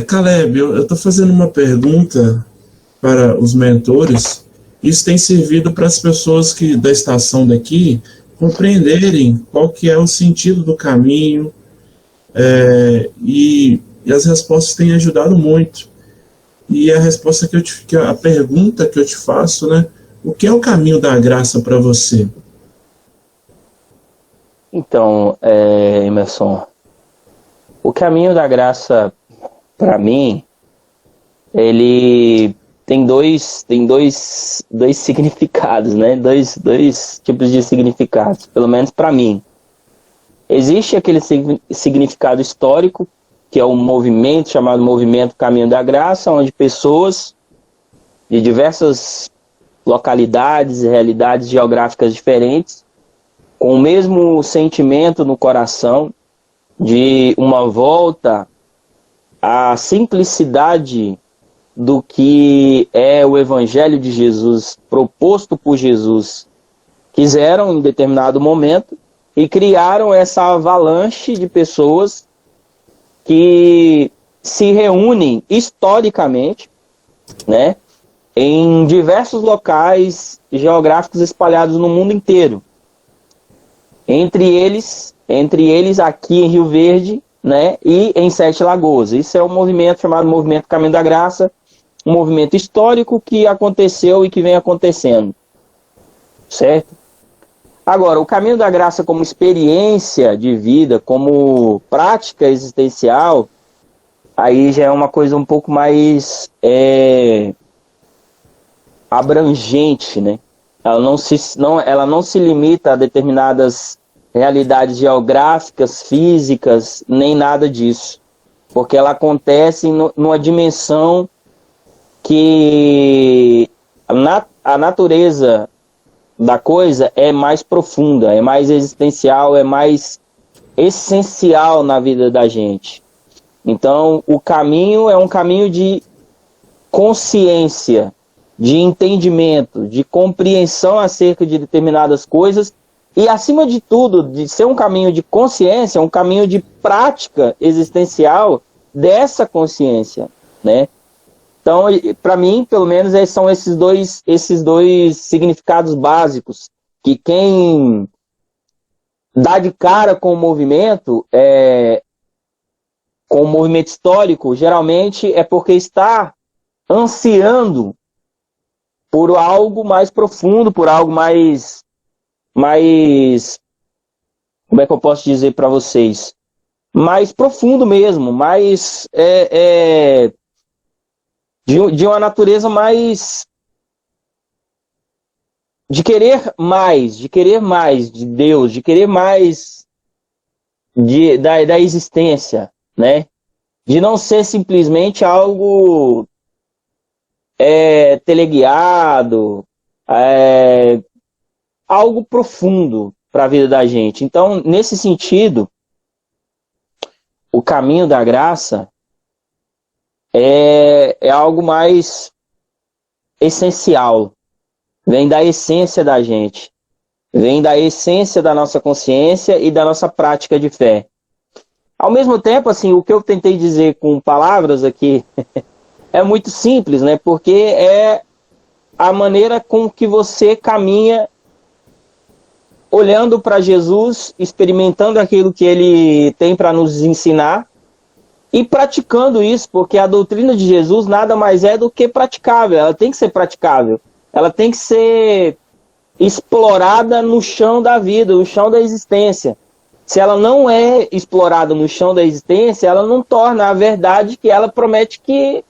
Caleb, eu estou fazendo uma pergunta para os mentores. Isso tem servido para as pessoas da estação daqui compreenderem qual que é o sentido do caminho, e as respostas têm ajudado muito. E a resposta a pergunta que eu te faço, né? O que é o caminho da graça para você? Então, Emerson, o caminho da graça, para mim, ele tem dois significados, né? Dois tipos de significados, pelo menos para mim. Existe aquele significado histórico, que é um movimento chamado Movimento Caminho da Graça, onde pessoas de diversas localidades e realidades geográficas diferentes, com o mesmo sentimento no coração de uma volta à simplicidade do que é o Evangelho de Jesus, proposto por Jesus, quiseram em determinado momento e criaram essa avalanche de pessoas que se reúnem historicamente, né, em diversos locais geográficos espalhados no mundo inteiro. Entre eles aqui em Rio Verde, né, e em Sete Lagoas. Isso é um movimento chamado Movimento Caminho da Graça, um movimento histórico que aconteceu e que vem acontecendo, certo? Agora, o Caminho da Graça como experiência de vida, como prática existencial, aí já é uma coisa um pouco mais abrangente, né? Ela não se limita a determinadas realidades geográficas, físicas, nem nada disso. Porque ela acontece numa dimensão que a natureza da coisa é mais profunda, é mais existencial, é mais essencial na vida da gente. Então, o caminho é um caminho de consciência, de entendimento, de compreensão acerca de determinadas coisas e, acima de tudo, de ser um caminho de consciência, um caminho de prática existencial dessa consciência, né? Então, para mim, pelo menos, são esses dois significados básicos que quem dá de cara com o movimento, com o movimento histórico, geralmente é porque está ansiando por algo mais profundo, por algo mais como é que eu posso dizer para vocês? Mais profundo mesmo, mais de uma natureza mais de querer mais de Deus, de querer mais da existência, né? De não ser simplesmente algo teleguiado, algo profundo para a vida da gente. Então, nesse sentido, o caminho da graça é algo mais essencial. Vem da essência da gente. Vem da essência da nossa consciência e da nossa prática de fé. Ao mesmo tempo, assim, o que eu tentei dizer com palavras aqui é muito simples, né? Porque é a maneira com que você caminha olhando para Jesus, experimentando aquilo que ele tem para nos ensinar e praticando isso, porque a doutrina de Jesus nada mais é do que praticável. Ela tem que ser praticável. Ela tem que ser explorada no chão da vida, no chão da existência. Se ela não é explorada no chão da existência, ela não torna a verdade que ela promete que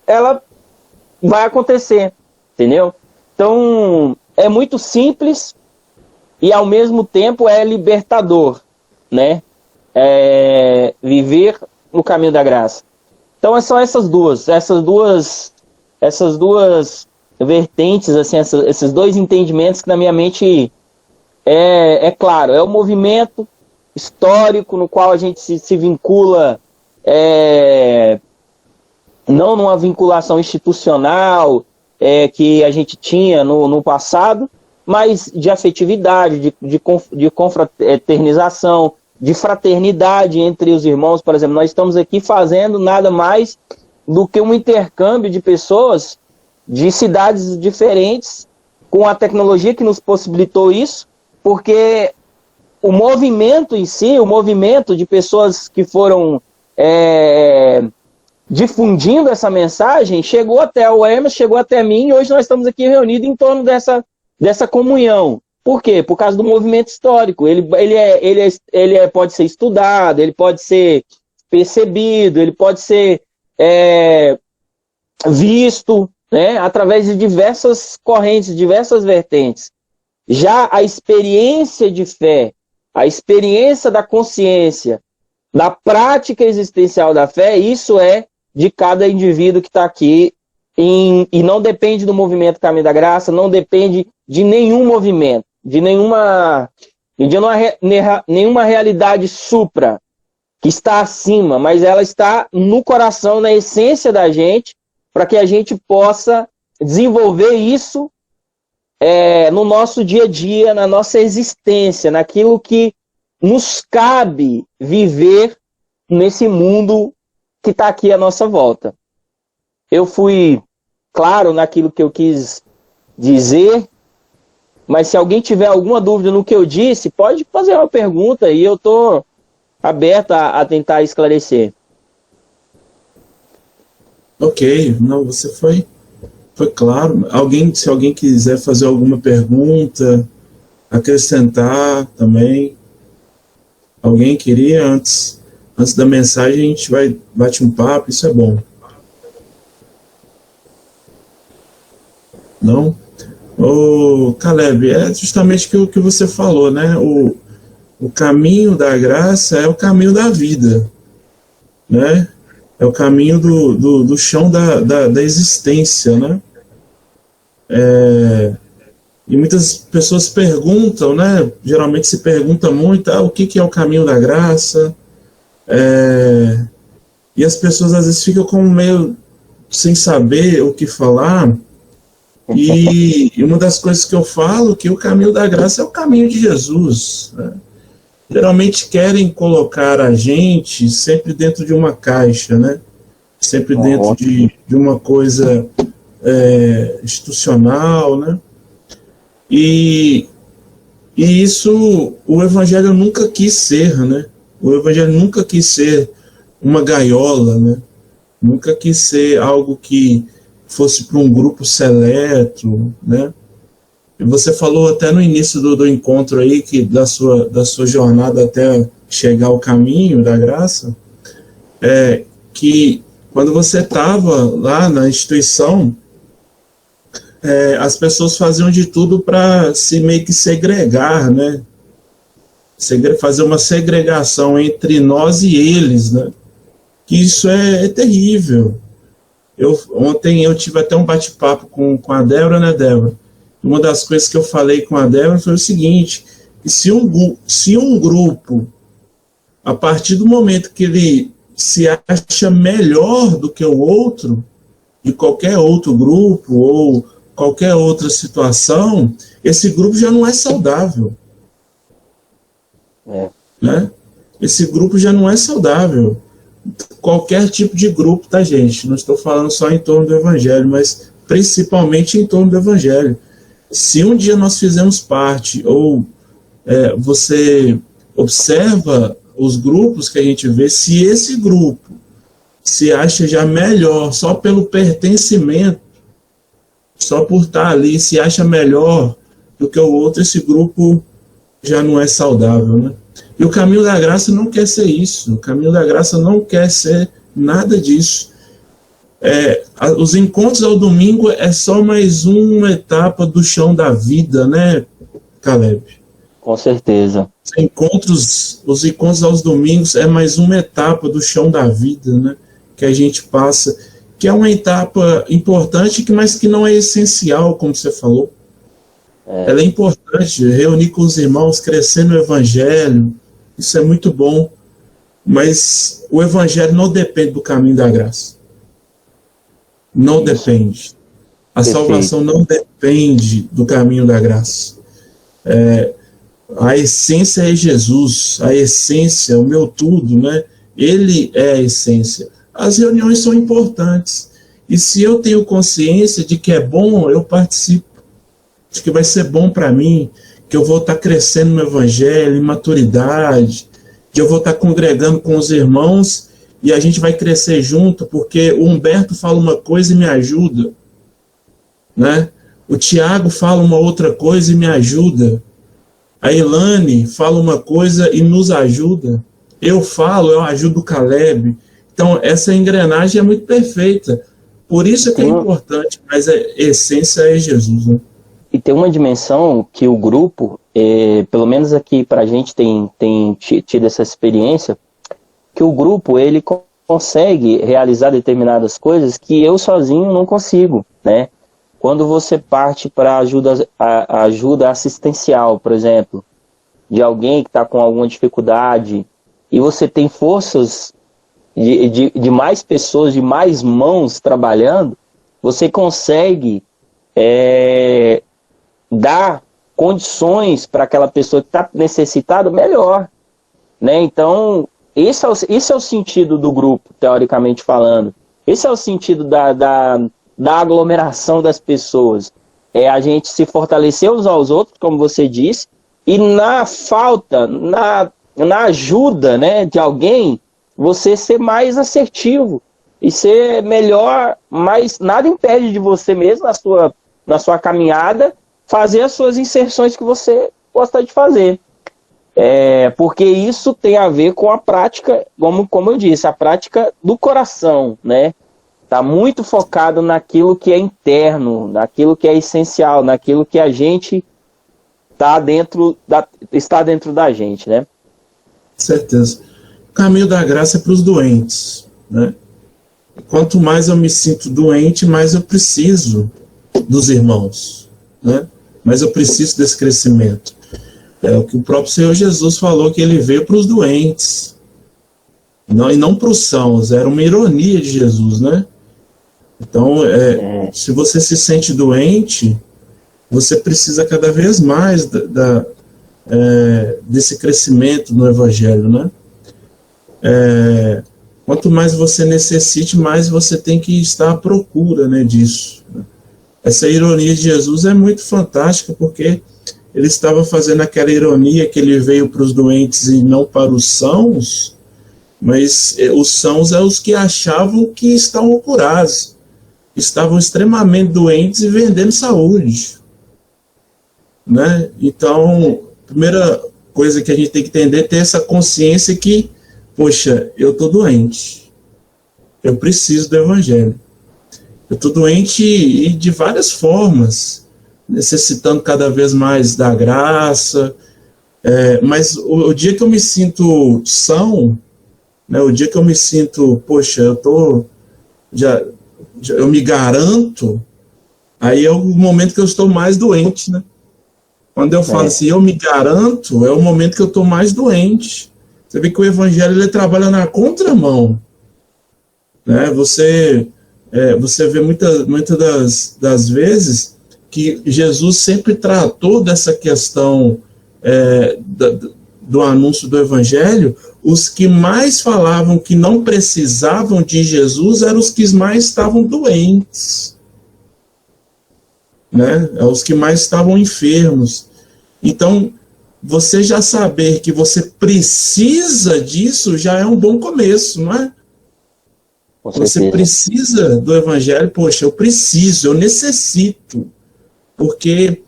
ela vai acontecer, entendeu? Então, é muito simples e, ao mesmo tempo, é libertador, né? Viver no caminho da graça. Então, são essas duas vertentes, assim, esses dois entendimentos que na minha mente claro, é o movimento histórico no qual a gente se vincula, não numa vinculação institucional que a gente tinha no passado, mas de afetividade, de confraternização, de fraternidade entre os irmãos. Por exemplo, nós estamos aqui fazendo nada mais do que um intercâmbio de pessoas de cidades diferentes, com a tecnologia que nos possibilitou isso, porque o movimento em si, o movimento de pessoas que foram difundindo essa mensagem, chegou até o Hermes, chegou até mim, e hoje nós estamos aqui reunidos em torno dessa comunhão. Por quê? Por causa do movimento histórico. Ele pode ser estudado, ele pode ser percebido, ele pode ser visto, né, através de diversas correntes, diversas vertentes. Já a experiência de fé, a experiência da consciência, da prática existencial da fé, isso é de cada indivíduo que está aqui, e não depende do movimento Caminho da Graça, não depende de nenhum movimento, de nenhuma realidade supra que está acima, mas ela está no coração, na essência da gente, para que a gente possa desenvolver isso no nosso dia a dia, na nossa existência, naquilo que nos cabe viver nesse mundo que está aqui à nossa volta. Eu fui claro naquilo que eu quis dizer, mas se alguém tiver alguma dúvida no que eu disse, pode fazer uma pergunta e eu estou aberto a tentar esclarecer. Ok, não, você foi claro. Se alguém quiser fazer alguma pergunta, acrescentar também. Alguém queria antes da mensagem, a gente bate um papo, isso é bom. Não? Ô, Caleb, é justamente o que você falou, né? O caminho da graça é o caminho da vida, né? É o caminho do chão da existência, né? E muitas pessoas perguntam, né? Geralmente se pergunta muito, o que é o caminho da graça? E as pessoas às vezes ficam como meio sem saber o que falar. E uma das coisas que eu falo é que o caminho da graça é o caminho de Jesus, né? Geralmente querem colocar a gente sempre dentro de uma caixa, né? Sempre dentro de uma coisa institucional, né? E isso o Evangelho nunca quis ser, né? O Evangelho nunca quis ser uma gaiola, né? Nunca quis ser algo que fosse para um grupo seleto, né? E você falou até no início do encontro aí, que da sua jornada até chegar ao caminho da graça, que quando você estava lá na instituição, as pessoas faziam de tudo para se meio que segregar, né? Fazer uma segregação entre nós e eles, né? Que isso é terrível. Ontem eu tive até um bate-papo com a Débora, né, Débora? Uma das coisas que eu falei com a Débora foi o seguinte, que se um grupo, a partir do momento que ele se acha melhor do que o outro, de qualquer outro grupo ou qualquer outra situação, esse grupo já não é saudável. Né? Esse grupo já não é saudável. Qualquer tipo de grupo, tá, gente? Não estou falando só em torno do Evangelho, mas principalmente em torno do Evangelho. Se um dia nós fizermos parte, ou você observa os grupos que a gente vê, se esse grupo se acha já melhor só pelo pertencimento, só por estar ali, se acha melhor do que o outro, esse grupo já não é saudável, né? E o caminho da graça não quer ser isso. O caminho da graça não quer ser nada disso. Os encontros ao domingo é só mais uma etapa do chão da vida, né, Caleb? Com certeza. Os encontros aos domingos é mais uma etapa do chão da vida, né, que a gente passa, que é uma etapa importante, mas que não é essencial, como você falou. Ela é importante, reunir com os irmãos, crescer no Evangelho, isso é muito bom, mas o Evangelho não depende do caminho da graça. Não depende. A salvação não depende do caminho da graça. A essência é Jesus, a essência, o meu tudo, né? Ele é a essência. As reuniões são importantes. E se eu tenho consciência de que é bom, eu participo. De que vai ser bom para mim, que eu vou estar crescendo no Evangelho, em maturidade, que eu vou estar congregando com os irmãos e a gente vai crescer junto, porque o Humberto fala uma coisa e me ajuda, né? O Tiago fala uma outra coisa e me ajuda. A Ilane fala uma coisa e nos ajuda. Eu falo, eu ajudo o Caleb. Então, essa engrenagem é muito perfeita. Por isso é que é importante, mas a essência é Jesus, né? E tem uma dimensão que o grupo, pelo menos aqui para a gente tem tido essa experiência, que o grupo ele consegue realizar determinadas coisas que eu sozinho não consigo, né? Quando você parte para ajuda assistencial, por exemplo, de alguém que está com alguma dificuldade, e você tem forças de mais pessoas, de mais mãos trabalhando, você consegue dar condições para aquela pessoa que está necessitada melhor, né? Então, esse é o sentido do grupo, teoricamente falando. Esse é o sentido da aglomeração das pessoas. É a gente se fortalecer uns aos outros, como você disse, e na falta, na ajuda, né, de alguém, você ser mais assertivo e ser melhor, mas nada impede de você mesmo, na sua caminhada, fazer as suas inserções que você gosta de fazer. Porque isso tem a ver com a prática, como eu disse, a prática do coração, né? Está muito focado naquilo que é interno, naquilo que é essencial, naquilo que a gente está dentro da gente, né? Certeza. O caminho da graça é para os doentes, né? Quanto mais eu me sinto doente, mais eu preciso dos irmãos, né? Mas eu preciso desse crescimento. É o que o próprio Senhor Jesus falou, que ele veio para os doentes, e não para os sãos. Era uma ironia de Jesus, né? Então, se você se sente doente, você precisa cada vez mais desse crescimento no Evangelho, né? Quanto mais você necessite, mais você tem que estar à procura, né, disso. Essa ironia de Jesus é muito fantástica, porque ele estava fazendo aquela ironia que ele veio para os doentes e não para os sãos, mas os sãos é os que achavam que estavam curados, estavam extremamente doentes e vendendo saúde, né? Então, a primeira coisa que a gente tem que entender é ter essa consciência que, poxa, eu estou doente, eu preciso do Evangelho. Eu estou doente e de várias formas, necessitando cada vez mais da graça, mas o dia que eu me sinto são, né, o dia que eu me sinto, poxa, eu me garanto, aí é o momento que eu estou mais doente, né? Quando eu falo assim, eu me garanto, é o momento que eu estou mais doente. Você vê que o Evangelho ele trabalha na contramão, né? Você vê muitas das vezes que Jesus sempre tratou dessa questão do anúncio do Evangelho. Os que mais falavam que não precisavam de Jesus eram os que mais estavam doentes, né? Os que mais estavam enfermos. Então, você já saber que você precisa disso já é um bom começo, não é? Você precisa do Evangelho, poxa, eu preciso, eu necessito, porque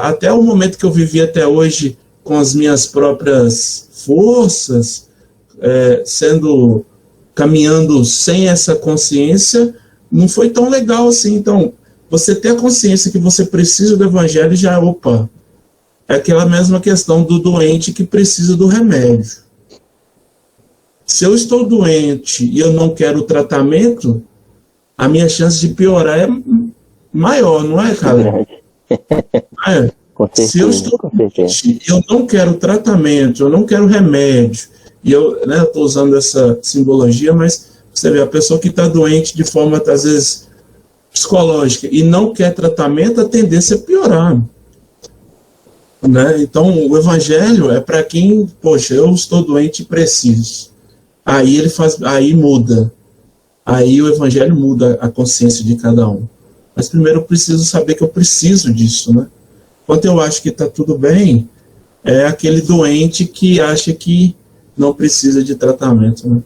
até o momento que eu vivi até hoje com as minhas próprias forças, caminhando sem essa consciência, não foi tão legal assim. Então, você ter a consciência que você precisa do Evangelho já, é aquela mesma questão do doente que precisa do remédio. Se eu estou doente e eu não quero o tratamento, a minha chance de piorar é maior, não é, cara? Se eu estou doente e eu não quero tratamento, eu não quero remédio, e eu estou usando essa simbologia, mas você vê, a pessoa que está doente de forma, às vezes, psicológica e não quer tratamento, a tendência é piorar. né? Então, o evangelho é para quem, poxa, eu estou doente e preciso. Aí ele faz, aí muda. Aí o evangelho muda a consciência de cada um. Mas primeiro eu preciso saber que eu preciso disso, né? Quando eu acho que está tudo bem, é aquele doente que acha que não precisa de tratamento, né?